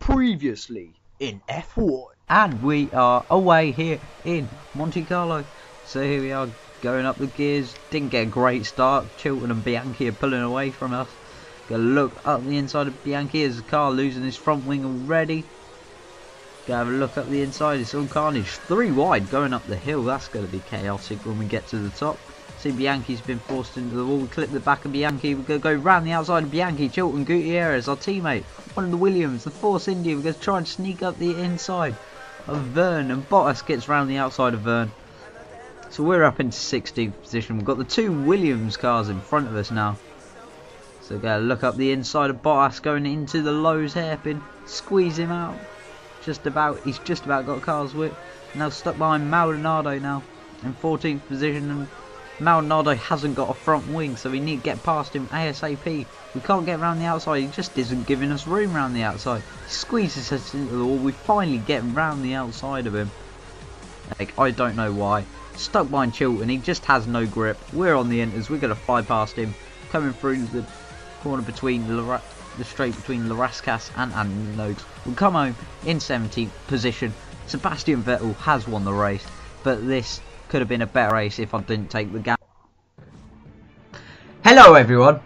Previously in F1. And we are away here in Monte Carlo. So here we are going up the gears. Didn't get a great start. Chilton and Bianchi are pulling away from us. Gonna look up the inside of Bianchi as the car losing his front wing already. Gonna have a look up the inside. It's all carnage. 3 wide going up the hill. That's gonna be chaotic when we get to the top. See, Bianchi's been forced into the wall. We clip the back of Bianchi. We're going to go round the outside of Bianchi. Chilton Gutierrez, our teammate. One of the Williams, the Force India. We're going to try and sneak up the inside of Vern. And Bottas gets round the outside of Vern. So we're up into 16th position. We've got the 2 Williams cars in front of us now. So we're going to look up the inside of Bottas going into the Lowe's hairpin. Squeeze him out. He's just about got cars whip. Now stuck behind Maldonado now in 14th position. And Maldonado hasn't got a front wing, so we need to get past him ASAP. We can't get around the outside. He just isn't giving us room around the outside. He squeezes us into the wall. We finally get round the outside of him. Like, I don't know why. Stuck behind Chilton. He just has no grip. We're on the inters. We're going to fly past him. Coming through the corner between the straight between Larascas and Noakes. We'll come home in 17th position. Sebastian Vettel has won the race, but this could have been a better race if I didn't take the gap. Hello everyone,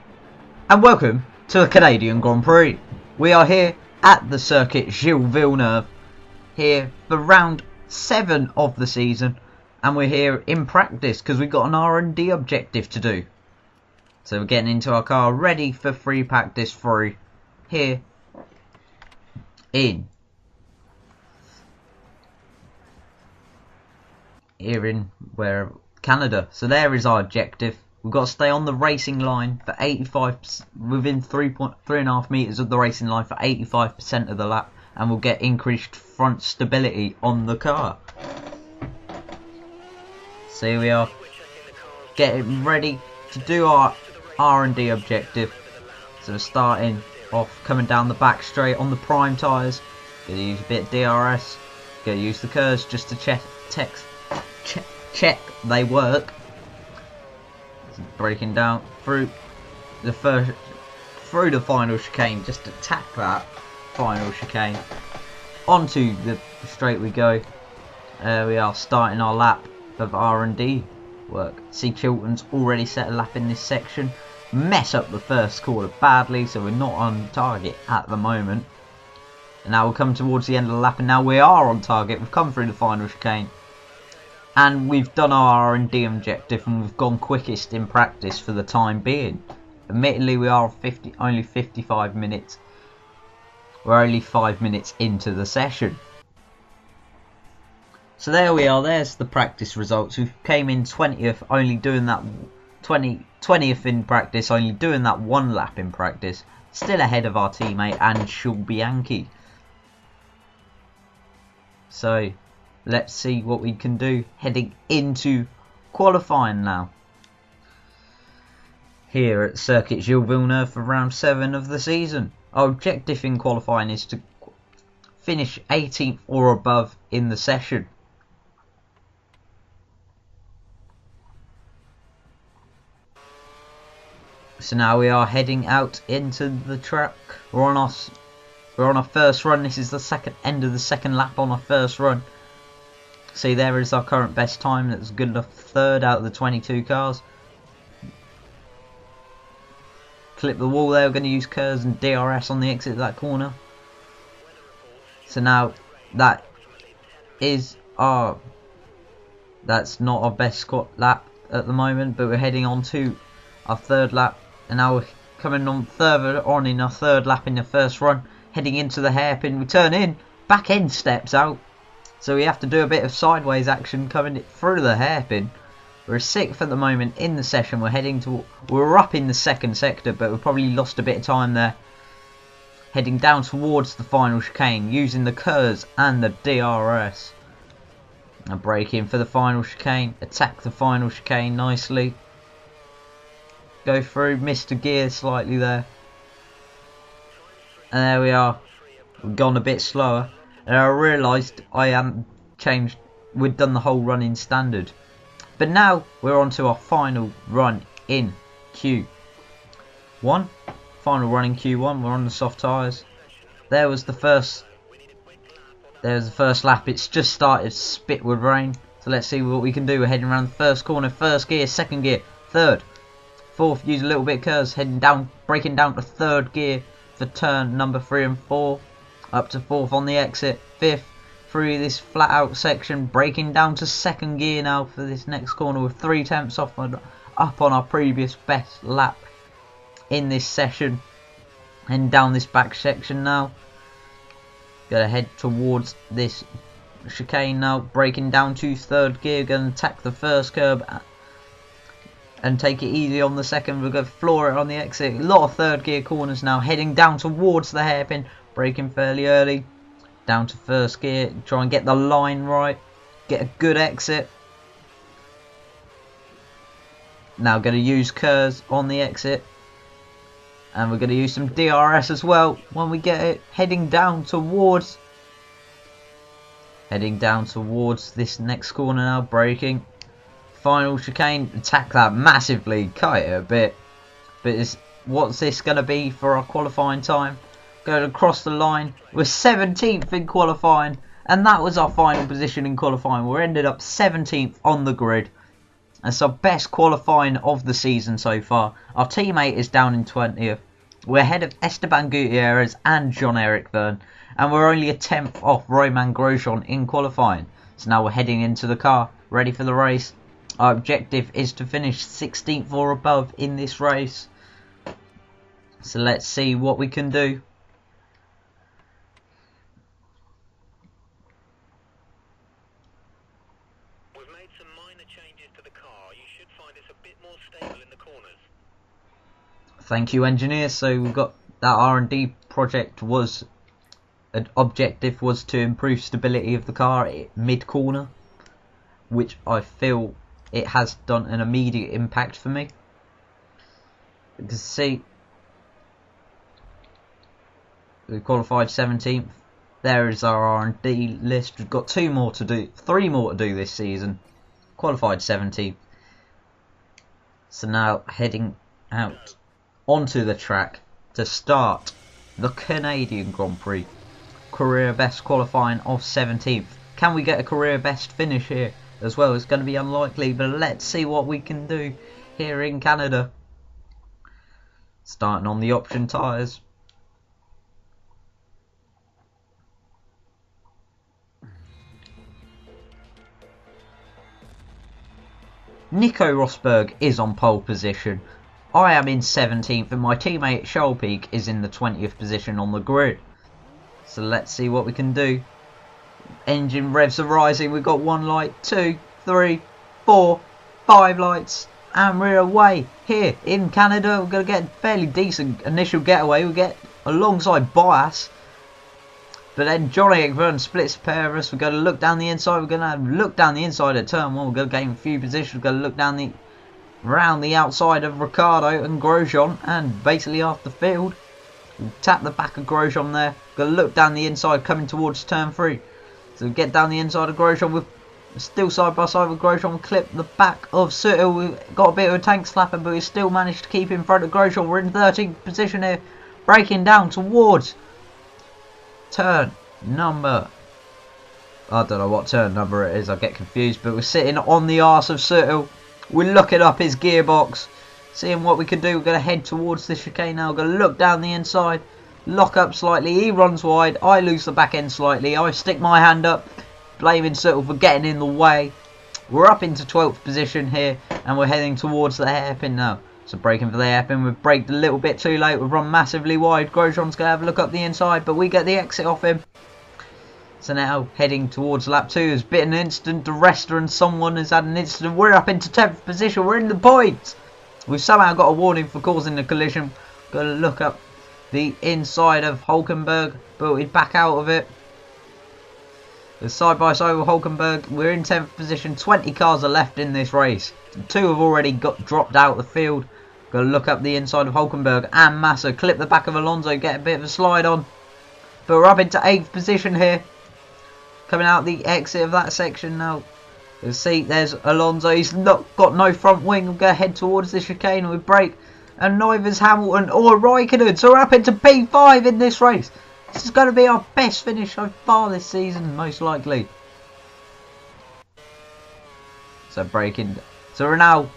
and welcome to the Canadian Grand Prix. We are here at the Circuit Gilles Villeneuve, here for round 7 of the season, and we're here in practice because we've got an R&D objective to do. So we're getting into our car ready for free practice 3 here in Canada. So there is our objective. We've got to stay on the racing line for 85, within 3.5 meters of the racing line for 85% of the lap, and we'll get increased front stability on the car. So here we are, getting ready to do our R&D objective. So we're starting off, coming down the back straight on the prime tyres. Gonna use a bit of DRS. Gonna use the curves just to check they work. Breaking down through the final chicane, just to attack that final chicane. Onto the straight we go. We are starting our lap of R&D work. See, Chilton's already set a lap in this section. Mess up the first corner badly, so we're not on target at the moment. And now we'll come towards the end of the lap, and now we are on target. We've come through the final chicane. And we've done our R&D objective, and we've gone quickest in practice for the time being. Admittedly, we are only 55 minutes. We're only 5 minutes into the session. So there we are. There's the practice results. We came in 20th, only doing that 20th in practice, only doing that 1 lap in practice. Still ahead of our teammate and Bianchi. So let's see what we can do heading into qualifying now. Here at Circuit Gilles Villeneuve for round 7 of the season. Our objective in qualifying is to finish 18th or above in the session. So now we are heading out into the track. We're on our first run. This is the end of the second lap on our first run. See, there is our current best time. That's good enough, 3rd out of the 22 cars. Clip the wall there. We're going to use curves and DRS on the exit of that corner. So now that's not our best lap at the moment, but we're heading on to our 3rd lap, and now we're coming on further on in our 3rd lap in the first run, heading into the hairpin. We turn in, back end steps out. So we have to do a bit of sideways action coming through the hairpin. We're 6th at the moment in the session. We're up in the 2nd sector, but we've probably lost a bit of time there. Heading down towards the final chicane, using the curves and the DRS. Now brake in for the final chicane. Attack the final chicane nicely. Go through, missed a gear slightly there. And there we are. We've gone a bit slower. And I realised I hadn't changed, we'd done the whole run in standard. But now we're on to our final run in Q1. Final run in Q1, we're on the soft tyres. there was the first lap. It's just started to spit with rain. So let's see what we can do. We're heading around the first corner, first gear, second gear, third, fourth. Use a little bit of curves, heading down, braking down to third gear for turn number 3 and 4. Up to fourth on the exit, fifth through this flat out section, braking down to second gear now for this next corner with 3/10 up on our previous best lap in this session. And down this back section now. Gonna head towards this chicane now, braking down to third gear, gonna attack the first curb and take it easy on the second. We're gonna floor it on the exit. A lot of third gear corners now, heading down towards the hairpin, braking fairly early. Down to first gear, try and get the line right, get a good exit. Now gonna use curves on the exit. And we're going to use some DRS as well when we get it. Heading down towards this next corner now. Braking. Final chicane. Attack that massively. Cut it a bit. But what's this going to be for our qualifying time? Going across the line. We're 17th in qualifying. And that was our final position in qualifying. We ended up 17th on the grid. That's our best qualifying of the season so far. Our teammate is down in 20th. We're ahead of Esteban Gutierrez and John-Eric Verne. And we're only a 10th off Romain Grosjean in qualifying. So now we're heading into the car, ready for the race. Our objective is to finish 16th or above in this race. So let's see what we can do. Thank you, engineer. So we've got that R&D project objective was to improve stability of the car mid corner, which I feel it has done an immediate impact for me. You can see we qualified 17th. There is our R&D list. We've got 3 more to do this season. Qualified 17th. So now heading out onto the track to start the Canadian Grand Prix. Career best qualifying of 17th. Can we get a career best finish here as well? It's going to be unlikely, but let's see what we can do here in Canada. Starting on the option tyres. Nico Rosberg is on pole position. I am in 17th and my teammate Schalpeek is in the 20th position on the grid. So let's see what we can do. Engine revs are rising. We've got 1 light, 2, 3, 4, 5 lights. And we're away here in Canada. We're going to get a fairly decent initial getaway. We get alongside Bias. But then Johnny Verne splits a pair of us. We're going to look down the inside. We're going to look down the inside at turn 1. We're going to gain a few positions. We're going to look down around the outside of Ricciardo and Grosjean and basically off the field. We'll tap the back of Grosjean there. We're going to look down the inside coming towards turn 3. So we get down the inside of Grosjean. We're still side by side with Grosjean. We'll clip the back of Sutil. We've got a bit of a tank slapper, but we still managed to keep in front of Grosjean. We're in 13th position here, braking down towards turn number, I don't know what turn number it is, I get confused, but we're sitting on the arse of Sutil. We're looking up his gearbox, seeing what we can do. We're going to head towards the chicane now. We're going to look down the inside, lock up slightly. He runs wide, I lose the back end slightly. I stick my hand up, blaming Sutil for getting in the way. We're up into 12th position here, and we're heading towards the hairpin now. So braking for the hairpin, we've braked a little bit too late. We've run massively wide. Grosjean's going to have a look up the inside, but we get the exit off him. So now heading towards lap 2. There's been an incident. The Resta and someone has had an incident. We're up into 10th position. We're in the points. We've somehow got a warning for causing the collision. Got to look up the inside of Hulkenberg, but we're back out of it. We're side by side with Hulkenberg. We're in 10th position. 20 cars are left in this race. 2 have already got dropped out of the field. Got to look up the inside of Hulkenberg and Massa. Clip the back of Alonso. Get a bit of a slide on. But we're up into 8th position here. Coming out the exit of that section now. You'll see there's Alonso. He's not got no front wing. We'll go head towards the chicane. We brake. And neither's Hamilton or Raikkonen. So we're up into P5 in this race. This is going to be our best finish so far this season, most likely. So breaking. So we're now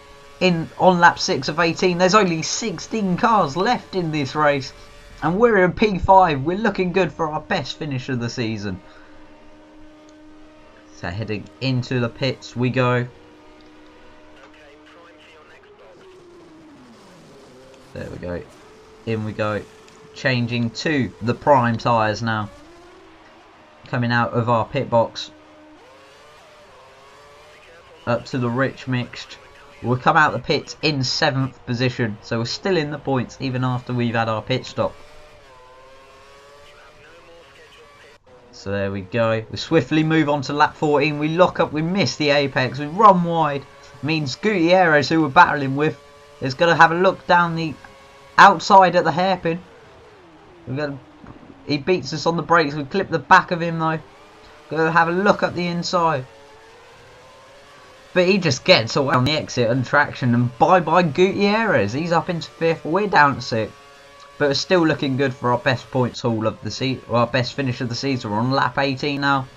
on lap 6 of 18. There's only 16 cars left in this race. And we're in P5. We're looking good for our best finish of the season. So heading into the pits we go. There we go. In we go. Changing to the prime tyres now. Coming out of our pit box. Up to the rich mixed. We'll come out the pits in 7th position. So we're still in the points even after we've had our pit stop. So there we go. We swiftly move on to lap 14. We lock up. We miss the apex. We run wide. Means Gutierrez, who we're battling with, is going to have a look down the outside at the hairpin. He beats us on the brakes. We clip the back of him though. Going to have a look at the inside. But he just gets away on the exit and traction. And bye-bye Gutierrez. He's up into 5th. We're down to 6th. But we're still looking good for our best points haul of the season. Our best finish of the season. We're on lap 18 now.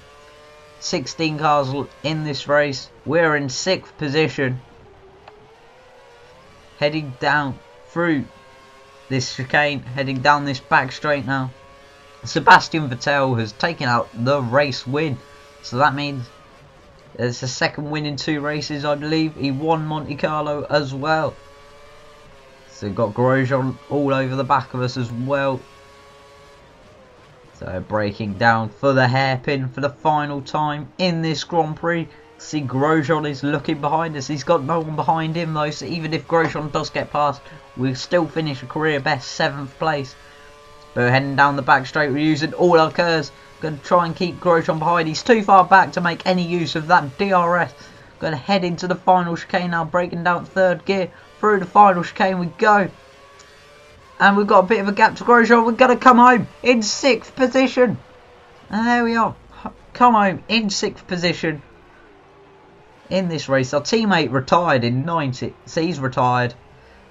16 cars in this race. We're in 6th position. Heading down through this chicane. Heading down this back straight now. Sebastian Vettel has taken out the race win. So that means it's the second win in 2 races, I believe. He won Monte Carlo as well. So we've got Grosjean all over the back of us as well. So breaking down for the hairpin for the final time in this Grand Prix. See, Grosjean is looking behind us. He's got no one behind him though. So even if Grosjean does get past, we'll still finish a career best 7th place. But we're heading down the back straight. We're using all our curves. Going to try and keep Grosjean behind. He's too far back to make any use of that DRS. Going to head into the final chicane now. Breaking down 3rd gear. Through the final chicane we go. And we've got a bit of a gap to Grosjean. We're going to come home in 6th position. And there we are. Come home in 6th position. In this race. Our teammate retired in 90. So he's retired.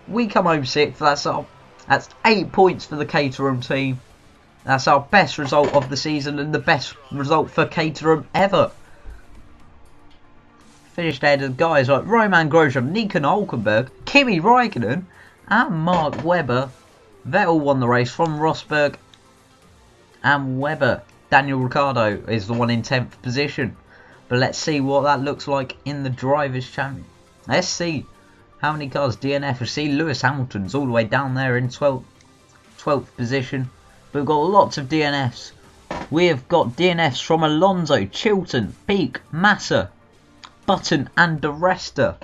We come home 6th. That's 8 points for the Caterham team. That's our best result of the season and the best result for Caterham ever. Finished ahead of guys like Roman Grosjean, Nico Hülkenberg, Kimi Räikkönen and Mark Webber. Vettel won the race from Rosberg and Webber. Daniel Ricciardo is the one in 10th position. But let's see what that looks like in the Drivers' Champion. Let's see how many cars DNF. We see Lewis Hamilton's all the way down there in 12th position. But we've got lots of DNFs. We have got DNFs from Alonso, Chilton, Peak, Massa, Button and De Resta.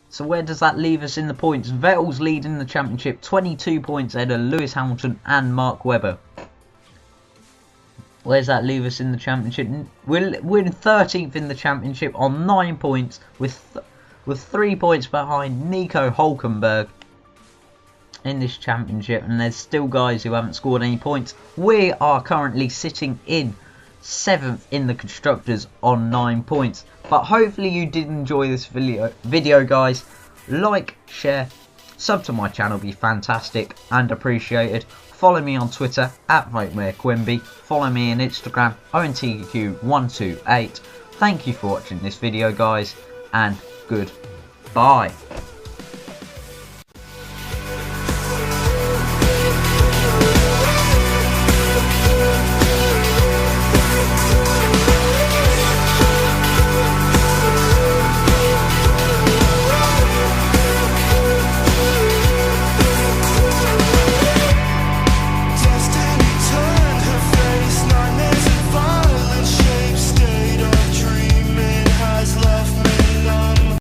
So where does that leave us in the points? Vettel's leading the championship, 22 points ahead of Lewis Hamilton and Mark Webber. Where's that leave us in the championship? We're in 13th in the championship on 9 points with 3 points behind Nico Hülkenberg in this championship, and there's still guys who haven't scored any points. We are currently sitting in 7th in the constructors on 9 points. But hopefully you did enjoy this video guys. Like, share, sub to my channel, be fantastic and appreciated. Follow me on Twitter at VoteMayorQuimby. Follow me on Instagram ONTQ128. Thank you for watching this video guys, and goodbye.